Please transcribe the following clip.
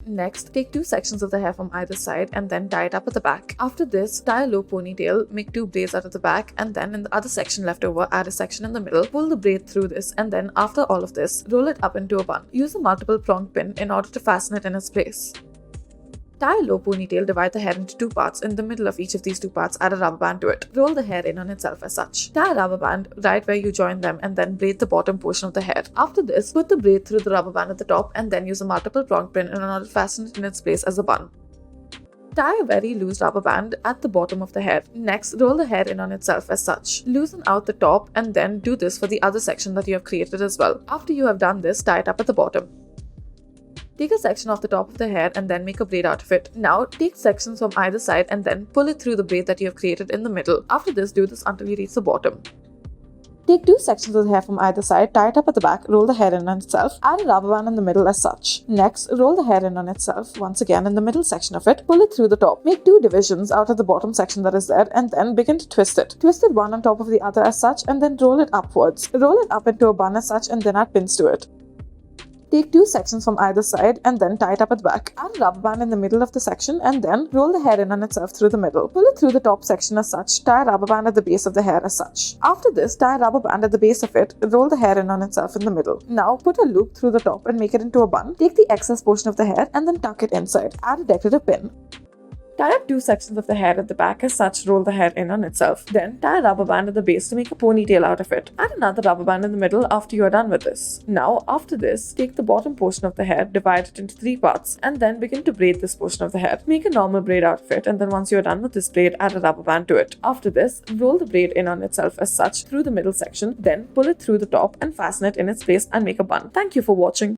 Next, take 2 sections of the hair from either side and then tie it up at the back. After this, tie a low ponytail, make 2 braids out of the back, and then in the other section left over, add a section in the middle, pull the braid through this, and then after all of this, roll it up into a bun. Use a multiple prong pin in order to fasten it in its place. Tie a low ponytail, divide the hair into 2 parts. In the middle of each of these 2 parts, add a rubber band to it. Roll the hair in on itself as such. Tie a rubber band right where you join them and then braid the bottom portion of the hair. After this, put the braid through the rubber band at the top and then use a multiple prong pin in order to fasten it in its place as a bun. Tie a very loose rubber band at the bottom of the hair. Next, roll the hair in on itself as such. Loosen out the top and then do this for the other section that you have created as well. After you have done this, tie it up at the bottom. Take a section off the top of the hair and then make a braid out of it. Now, take sections from either side and then pull it through the braid that you have created in the middle. After this, do this until you reach the bottom. Take 2 sections of the hair from either side, tie it up at the back, roll the hair in on itself, add a rubber band in the middle as such. Next, roll the hair in on itself, once again in the middle section of it, pull it through the top. Make 2 divisions out of the bottom section that is there and then begin to twist it. Twist it one on top of the other as such and then roll it upwards. Roll it up into a bun as such and then add pins to it. Take 2 sections from either side and then tie it up at the back. Add a rubber band in the middle of the section and then roll the hair in on itself through the middle. Pull it through the top section as such, tie a rubber band at the base of the hair as such. After this, tie a rubber band at the base of it, roll the hair in on itself in the middle. Now put a loop through the top and make it into a bun. Take the excess portion of the hair and then tuck it inside. Add a decorative pin. Tie up 2 sections of the hair at the back as such, roll the hair in on itself. Then tie a rubber band at the base to make a ponytail out of it. Add another rubber band in the middle after you are done with this. Now, after this, take the bottom portion of the hair, divide it into 3 parts, and then begin to braid this portion of the hair. Make a normal braid out of it, and then once you are done with this braid, add a rubber band to it. After this, roll the braid in on itself as such through the middle section, then pull it through the top and fasten it in its place and make a bun. Thank you for watching.